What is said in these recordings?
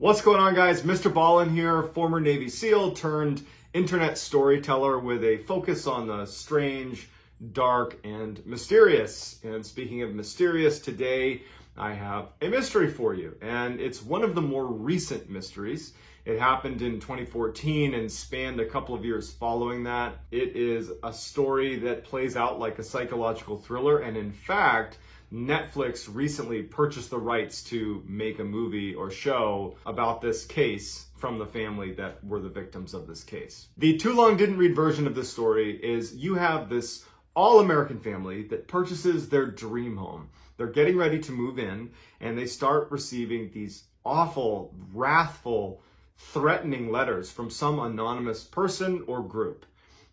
What's going on, guys? Mr. Ballin here, former Navy SEAL turned internet storyteller with a focus on the strange, dark, and mysterious. And speaking of mysterious, today I have a mystery for you, and it's one of the more recent mysteries. It happened in 2014 and spanned a couple of years following that. It is a story that plays out like a psychological thriller, and in fact, Netflix recently purchased the rights to make a movie or show about this case from the family that were the victims of this case. The too long didn't read version of this story is you have this all-American family that purchases their dream home. They're getting ready to move in, and they start receiving these awful, wrathful, threatening letters from some anonymous person or group.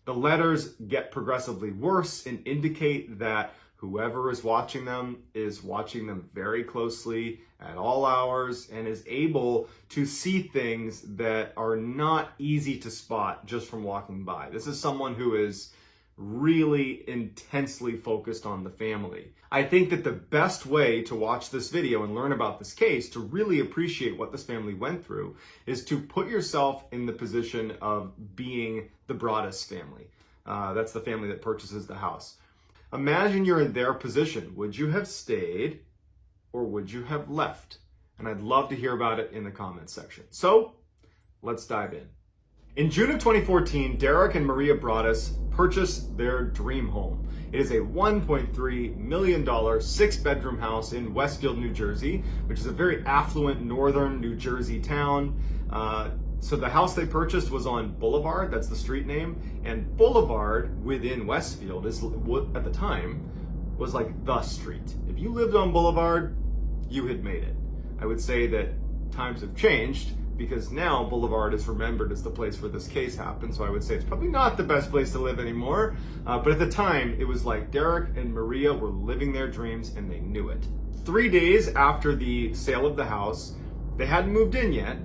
The letters get progressively worse and indicate that whoever is watching them very closely at all hours and is able to see things that are not easy to spot just from walking by. This is someone who is really intensely focused on the family. I think that the best way to watch this video and learn about this case, to really appreciate what this family went through, is to put yourself in the position of being the Broaddus family. That's the family that purchases the house. Imagine you're in their position. Would you have stayed or would you have left? And I'd love to hear about it in the comments section. So let's dive in. In June of 2014, Derek and Maria Broaddus purchased their dream home. It is a $1.3 million 6-bedroom house in Westfield, New Jersey, which is a very affluent northern New Jersey town. So the house they purchased was on Boulevard, that's the street name, and Boulevard within Westfield is what at the time was like the street. If you lived on Boulevard, you had made it. I would say that times have changed because now Boulevard is remembered as the place where this case happened, so I would say it's probably not the best place to live anymore, but at the time it was like Derek and Maria were living their dreams and they knew it. 3 days after the sale of the house, they hadn't moved in yet.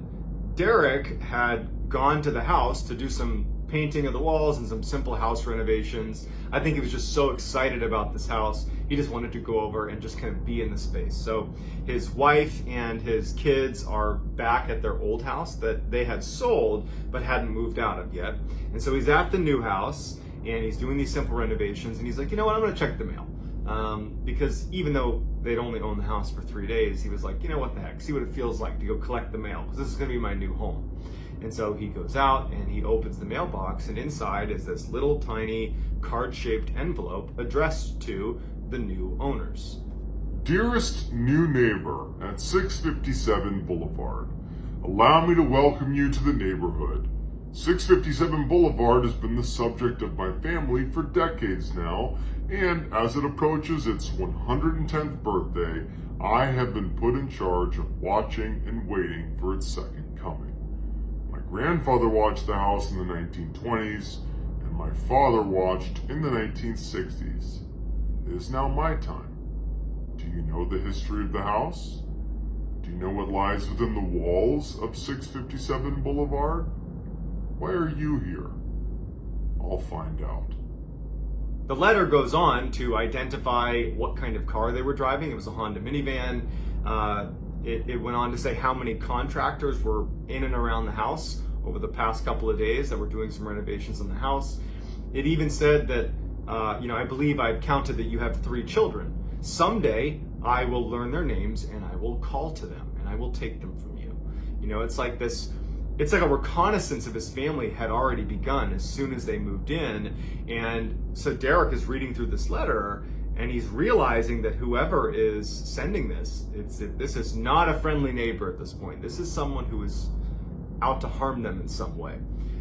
Derek had gone to the house to do some painting of the walls and some simple house renovations. I think he was just so excited about this house. He just wanted to go over and just kind of be in the space. So his wife and his kids are back at their old house that they had sold but hadn't moved out of yet. And so he's at the new house and he's doing these simple renovations and he's like, you know what, I'm gonna check the mail. Because even though they'd only owned the house for 3 days, he was like, you know what the heck, see what it feels like to go collect the mail, because this is gonna be my new home. And so he goes out and he opens the mailbox, and inside is this little tiny card-shaped envelope addressed to the new owners. Dearest new neighbor at 657 Boulevard, allow me to welcome you to the neighborhood. 657 Boulevard has been the subject of my family for decades now, and as it approaches its 110th birthday, I have been put in charge of watching and waiting for its second coming. My grandfather watched the house in the 1920s, and my father watched in the 1960s. It is now my time. Do you know the history of the house? Do you know what lies within the walls of 657 Boulevard? Why are you here? I'll find out. The letter goes on to identify what kind of car they were driving. It was a Honda minivan. It went on to say how many contractors were in and around the house over the past couple of days that were doing some renovations in the house. It even said that, I believe I've counted that you have 3 children. Someday I will learn their names and I will call to them and I will take them from you. It's like this. It's like a reconnaissance of his family had already begun as soon as they moved in. And so Derek is reading through this letter and he's realizing that whoever is sending this is not a friendly neighbor at this point. This is someone who is out to harm them in some way.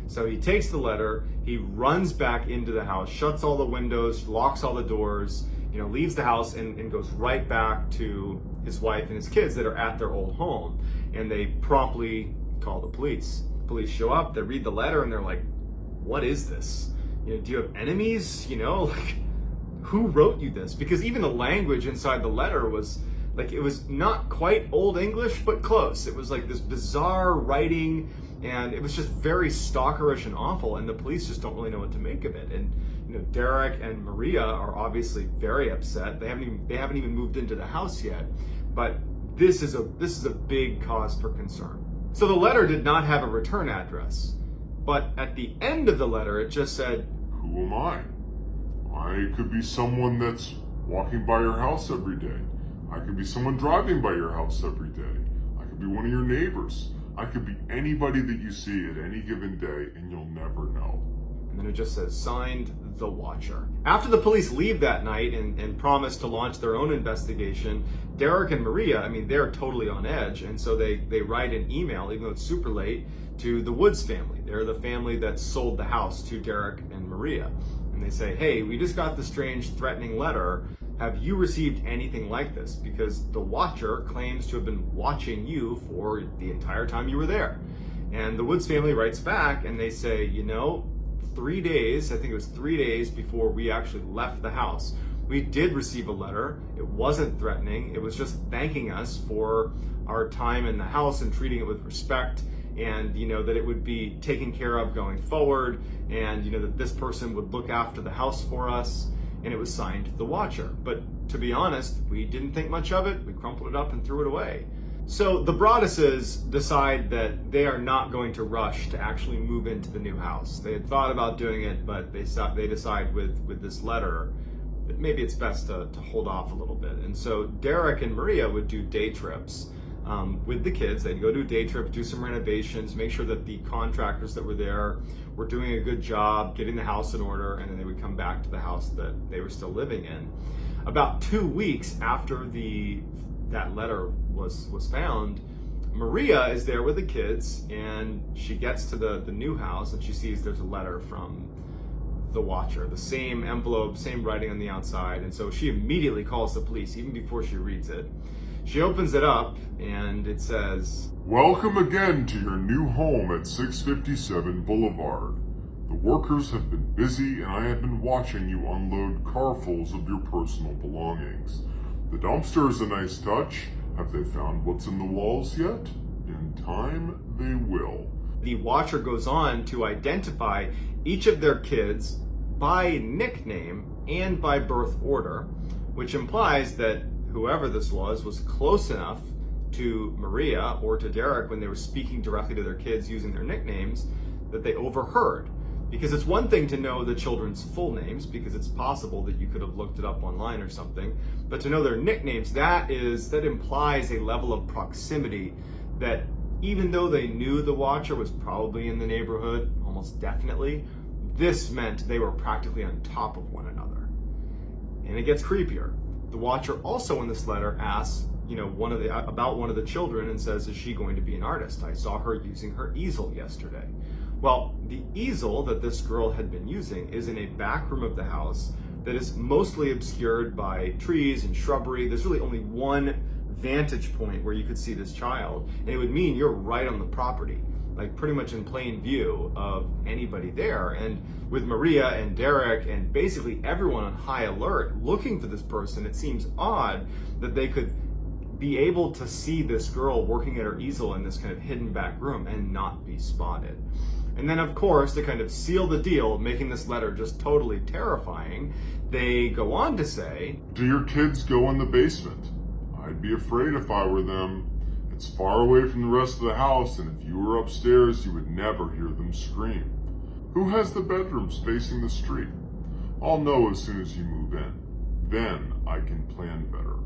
So he takes the letter, he runs back into the house, shuts all the windows, locks all the doors, leaves the house and goes right back to his wife and his kids that are at their old home. And they promptly call the police. Police show up, they read the letter, and they're like, what is this? Do you have enemies? Who wrote you this? Because even the language inside the letter was like, it was not quite Old English, but close. It was like this bizarre writing, and it was just very stalkerish and awful, and the police just don't really know what to make of it. And Derek and Maria are obviously very upset. They haven't even moved into the house yet, but this is a big cause for concern. So the letter did not have a return address, but at the end of the letter it just said, "Who am I? I could be someone that's walking by your house every day. I could be someone driving by your house every day. I could be one of your neighbors. I could be anybody that you see at any given day, and you'll never know." And then it just says, signed, The Watcher. After the police leave that night and promise to launch their own investigation, Derek and Maria, they're totally on edge. And so they write an email, even though it's super late, to the Woods family. They're the family that sold the house to Derek and Maria. And they say, hey, we just got the strange threatening letter. Have you received anything like this? Because the Watcher claims to have been watching you for the entire time you were there. And the Woods family writes back and they say, 3 days, I think it was 3 days before we actually left the house, we did receive a letter. It wasn't threatening. It was just thanking us for our time in the house and treating it with respect, and that it would be taken care of going forward, and that this person would look after the house for us, and it was signed The Watcher. But to be honest, we didn't think much of it. We crumpled it up and threw it away. So the Broadduses decide that they are not going to rush to actually move into the new house. They had thought about doing it, but they decide with this letter that maybe it's best to hold off a little bit. And so Derek and Maria would do day trips with the kids. They'd go do day trips, do some renovations, make sure that the contractors that were there were doing a good job getting the house in order, and then they would come back to the house that they were still living in. About 2 weeks after that letter was found, Maria is there with the kids, and she gets to the new house and she sees there's a letter from the Watcher, the same envelope, same writing on the outside, and so she immediately calls the police even before she reads it. She opens it up and it says, "Welcome again to your new home at 657 Boulevard. The workers have been busy and I have been watching you unload carfuls of your personal belongings. The dumpster is a nice touch. Have they found what's in the walls yet? In time, they will." The Watcher goes on to identify each of their kids by nickname and by birth order, which implies that whoever this was close enough to Maria or to Derek when they were speaking directly to their kids using their nicknames that they overheard. Because it's one thing to know the children's full names, because it's possible that you could have looked it up online or something, but to know their nicknames, that implies a level of proximity that even though they knew the Watcher was probably in the neighborhood, almost definitely, this meant they were practically on top of one another. And it gets creepier. The Watcher also in this letter asks, about one of the children and says, is she going to be an artist? I saw her using her easel yesterday. Well, the easel that this girl had been using is in a back room of the house that is mostly obscured by trees and shrubbery. There's really only one vantage point where you could see this child, and it would mean you're right on the property, like pretty much in plain view of anybody there. And with Maria and Derek and basically everyone on high alert looking for this person, it seems odd that they could be able to see this girl working at her easel in this kind of hidden back room and not be spotted. And then, of course, to kind of seal the deal, making this letter just totally terrifying, they go on to say, "Do your kids go in the basement? I'd be afraid if I were them. It's far away from the rest of the house, and if you were upstairs, you would never hear them scream. Who has the bedrooms facing the street? I'll know as soon as you move in. Then I can plan better."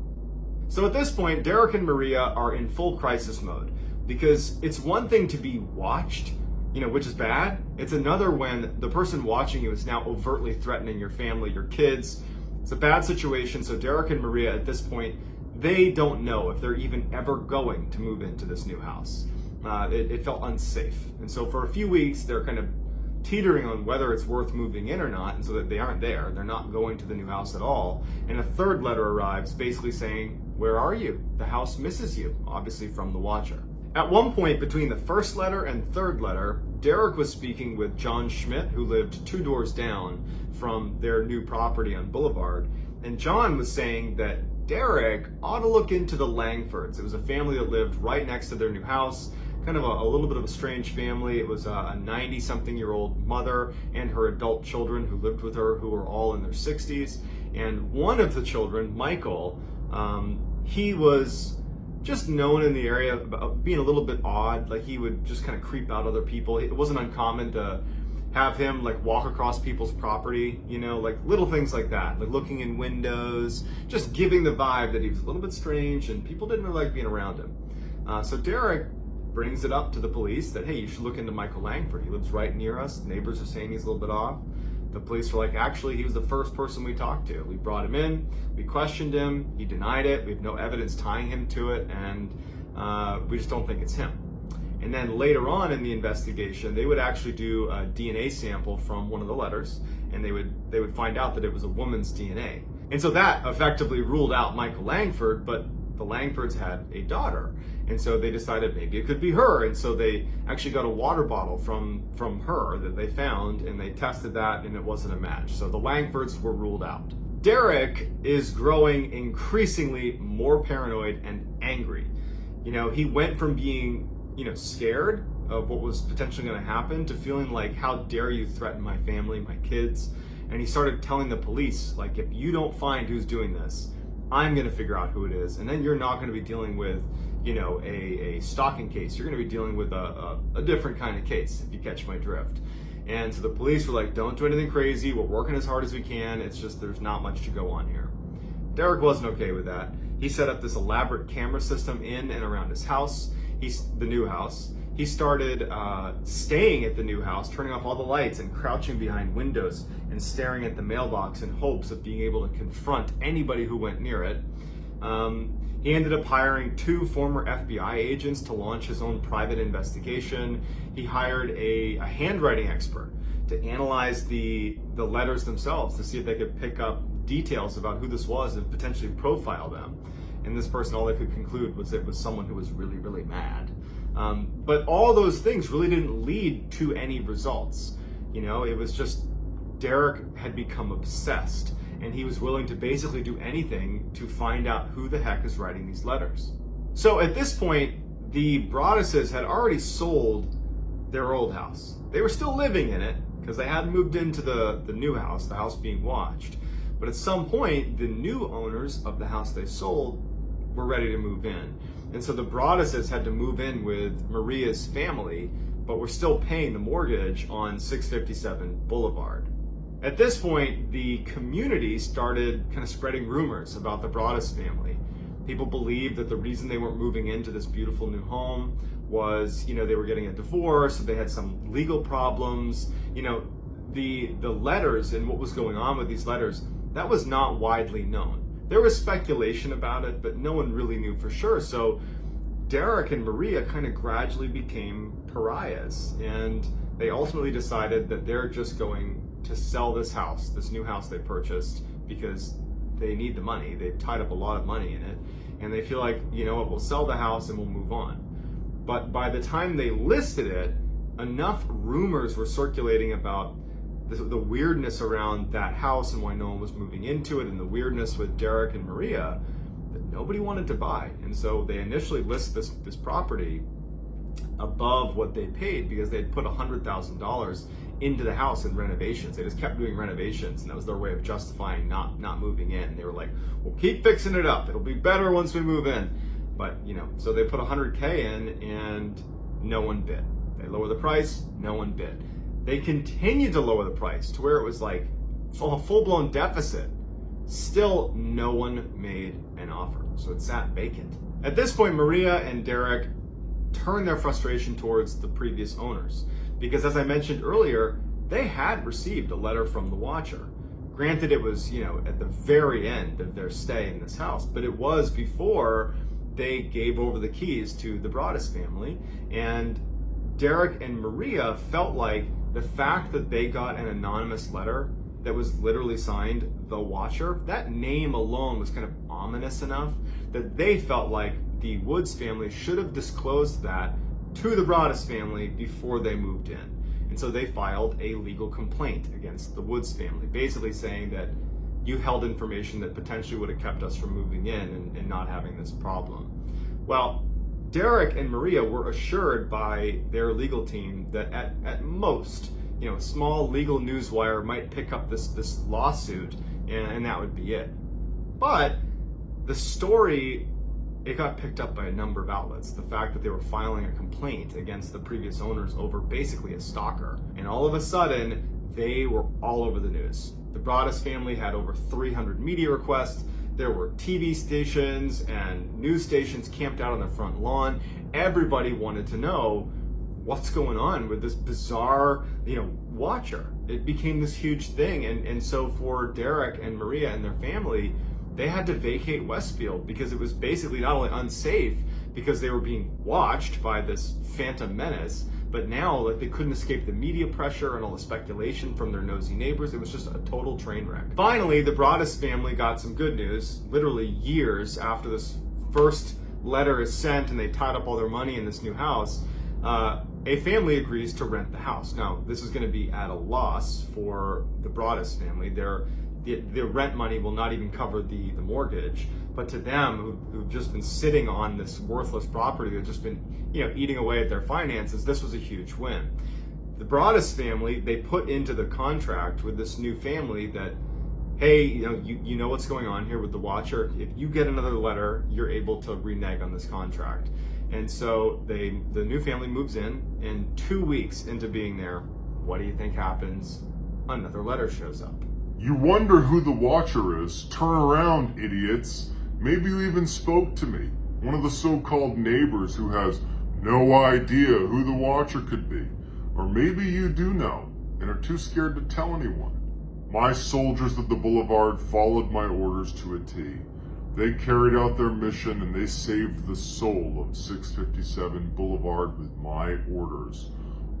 So at this point, Derek and Maria are in full crisis mode, because it's one thing to be watched, which is bad. It's another when the person watching you is now overtly threatening your family, your kids. It's a bad situation. So Derek and Maria at this point, they don't know if they're even ever going to move into this new house. It felt unsafe. And so for a few weeks, they're kind of teetering on whether it's worth moving in or not. And so that they aren't there. They're not going to the new house at all. And a third letter arrives basically saying, where are you? The house misses you, obviously from the Watcher. At one point between the first letter and third letter, Derek was speaking with John Schmidt, who lived 2 doors down from their new property on Boulevard. And John was saying that Derek ought to look into the Langfords. It was a family that lived right next to their new house, kind of a little bit of a strange family. It was a 90-something-year-old mother and her adult children who lived with her, who were all in their 60s. And one of the children, Michael, he was just known in the area about being a little bit odd. Like, he would just kind of creep out other people. It wasn't uncommon to have him like walk across people's property, you know, like little things like that, like looking in windows, just giving the vibe that he was a little bit strange and people didn't really like being around him. So Derek brings it up to the police that, hey, you should look into Michael Langford. He lives right near us. Neighbors are saying he's a little bit off. The police were like, actually, he was the first person we talked to. We brought him in, we questioned him, he denied it, we have no evidence tying him to it, and we just don't think it's him. And then later on in the investigation, they would actually do a DNA sample from one of the letters, and they would find out that it was a woman's DNA. And so that effectively ruled out Michael Langford, but the Langfords had a daughter. And so they decided maybe it could be her. And so they actually got a water bottle from her that they found, and they tested that, and it wasn't a match. So the Langfords were ruled out. Derek is growing increasingly more paranoid and angry. You know, he went from being, you know, scared of what was potentially going to happen to feeling like, how dare you threaten my family, my kids? And he started telling the police, like, if you don't find who's doing this, I'm going to figure out who it is. And then you're not going to be dealing with, you know, a stalking case. You're going to be dealing with a different kind of case, if you catch my drift. And so the police were like, don't do anything crazy. We're working as hard as we can. It's just, there's not much to go on here. Derek wasn't okay with that. He set up this elaborate camera system in and around his house, the new house. He started staying at the new house, turning off all the lights and crouching behind windows and staring at the mailbox in hopes of being able to confront anybody who went near it. He ended up hiring 2 former FBI agents to launch his own private investigation. He hired a handwriting expert to analyze the letters themselves to see if they could pick up details about who this was and potentially profile them. And this person, all they could conclude was it was someone who was really, really mad. But all those things really didn't lead to any results. You know, it was just Derek had become obsessed, and he was willing to basically do anything to find out who the heck is writing these letters. So at this point, the Broadduses had already sold their old house. They were still living in it because they hadn't moved into the new house, the house being watched. But at some point, the new owners of the house they sold were ready to move in. And so the Broadduses had to move in with Maria's family, but were still paying the mortgage on 657 Boulevard. At this point, the community started kind of spreading rumors about the Broaddus family. People believed that the reason they weren't moving into this beautiful new home was, you know, they were getting a divorce, or they had some legal problems. You know, the letters and what was going on with these letters, that was not widely known. There was speculation about it, but no one really knew for sure. So Derek and Maria kind of gradually became pariahs, and they ultimately decided that they're just going to sell this house, this new house they purchased, because they need the money. They've tied up a lot of money in it, and they feel like, you know what, we'll sell the house and we'll move on. But by the time they listed it, enough rumors were circulating about the weirdness around that house and why no one was moving into it, and the weirdness with Derek and Maria, that nobody wanted to buy. And so they initially listed this property above what they paid because they had put $100,000 into the house in renovations. They just kept doing renovations, and that was their way of justifying not moving in. They were like, we'll keep fixing it up. It'll be better once we move in. But, you know, so they put $100K in and no one bid. They lower the price, no one bid. They continued to lower the price to where it was like a full-blown deficit. Still, no one made an offer. So it sat vacant. At this point, Maria and Derek turned their frustration towards the previous owners, because as I mentioned earlier, they had received a letter from the Watcher. Granted, it was, you know, at the very end of their stay in this house, but it was before they gave over the keys to the Broaddus family. And Derek and Maria felt like the fact that they got an anonymous letter that was literally signed The Watcher, that name alone was kind of ominous enough that they felt like the Woods family should have disclosed that to the Broaddus family before they moved in. And so they filed a legal complaint against the Woods family, basically saying that you held information that potentially would have kept us from moving in and not having this problem. Well, Derek and Maria were assured by their legal team that at most, you know, a small legal newswire might pick up this lawsuit, and that would be it. But the story it got picked up by a number of outlets. The fact that they were filing a complaint against the previous owners over basically a stalker. And all of a sudden, they were all over the news. The Broaddus family had over 300 media requests. There were TV stations and news stations camped out on their front lawn. Everybody wanted to know what's going on with this bizarre, watcher. It became this huge thing. And so for Derek and Maria and their family, they had to vacate Westfield because it was basically not only unsafe because they were being watched by this phantom menace, but now they couldn't escape the media pressure and all the speculation from their nosy neighbors. It was just a total train wreck. Finally, the Broaddus family got some good news, literally years after this first letter is sent and they tied up all their money in this new house. A family agrees to rent the house. Now, this is going to be at a loss for the Broaddus family. The rent money will not even cover the mortgage, but to them who've just been sitting on this worthless property, that's just been eating away at their finances, this was a huge win. The Broaddus family, they put into the contract with this new family that, hey, you know what's going on here with the watcher. If you get another letter, you're able to renege on this contract. And so the new family moves in, and 2 weeks into being there, what do you think happens? Another letter shows up. You wonder who the watcher is. Turn around, idiots. Maybe you even spoke to me, one of the so-called neighbors who has no idea who the watcher could be. Or maybe you do know and are too scared to tell anyone. My soldiers of the boulevard followed my orders to a T. They carried out their mission and they saved the soul of 657 Boulevard with my orders.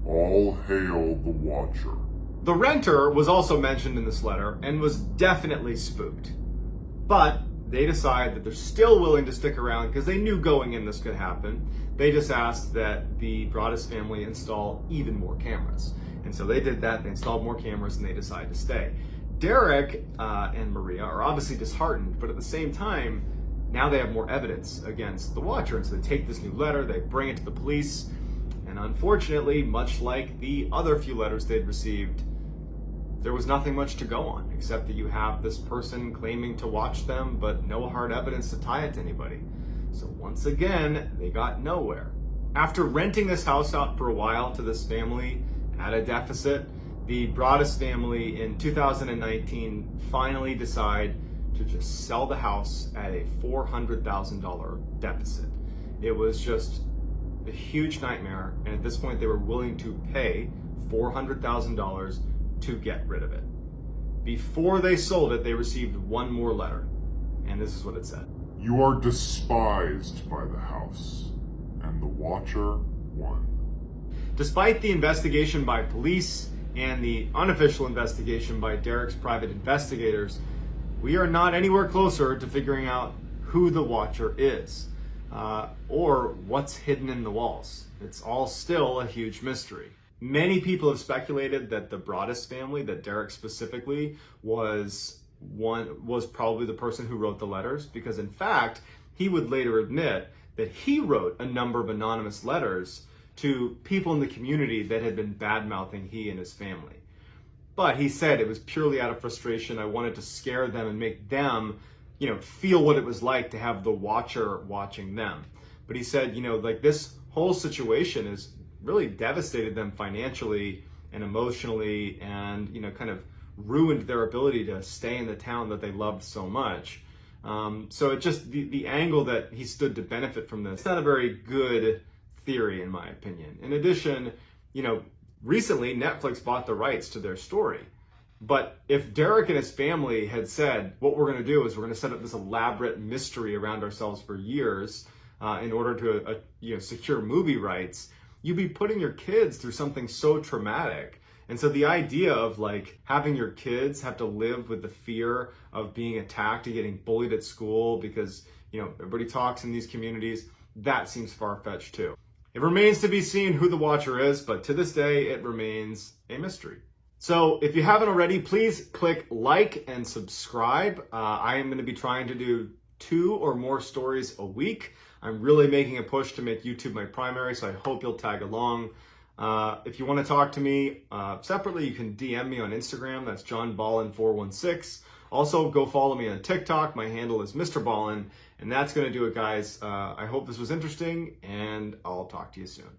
All hail the watcher. The renter was also mentioned in this letter and was definitely spooked. But they decide that they're still willing to stick around because they knew going in this could happen. They just asked that the Broaddus family install even more cameras. And so they did that, they installed more cameras, and they decided to stay. Derek and Maria are obviously disheartened, but at the same time, now they have more evidence against the watcher. And so they take this new letter, they bring it to the police, and unfortunately, much like the other few letters they'd received, there was nothing much to go on, except that you have this person claiming to watch them, but no hard evidence to tie it to anybody. So once again, they got nowhere. After renting this house out for a while to this family at a deficit, the Broaddus family in 2019 finally decide to just sell the house at a $400,000 deficit. It was just a huge nightmare, and at this point they were willing to pay $400,000 to get rid of it. Before they sold it, they received one more letter, and this is what it said. You are despised by the house, and the watcher won. Despite the investigation by police and the unofficial investigation by Derek's private investigators, we are not anywhere closer to figuring out who the watcher is, or what's hidden in the walls. It's all still a huge mystery. Many people have speculated that the Broaddus family, that Derek specifically, was probably the person who wrote the letters, because in fact, he would later admit that he wrote a number of anonymous letters to people in the community that had been bad-mouthing he and his family. But he said it was purely out of frustration. I wanted to scare them and make them, feel what it was like to have the watcher watching them. But he said, this whole situation has really devastated them financially and emotionally, and, kind of ruined their ability to stay in the town that they loved so much. So it just, the angle that he stood to benefit from this, it's not a very good theory in my opinion. In addition, recently Netflix bought the rights to their story. But if Derek and his family had said, what we're going to do is we're going to set up this elaborate mystery around ourselves for years in order to secure movie rights, you'd be putting your kids through something so traumatic. And so the idea of having your kids have to live with the fear of being attacked and getting bullied at school because, everybody talks in these communities, that seems far-fetched too. It remains to be seen who the watcher is, but to this day, it remains a mystery. So if you haven't already, please click like and subscribe. I am going to be trying to do 2 or more stories a week. I'm really making a push to make YouTube my primary, so I hope you'll tag along. If you want to talk to me separately, you can DM me on Instagram. That's johnballin416. Also, go follow me on TikTok. My handle is Mr. Ballin. And that's going to do it, guys. I hope this was interesting, and I'll talk to you soon.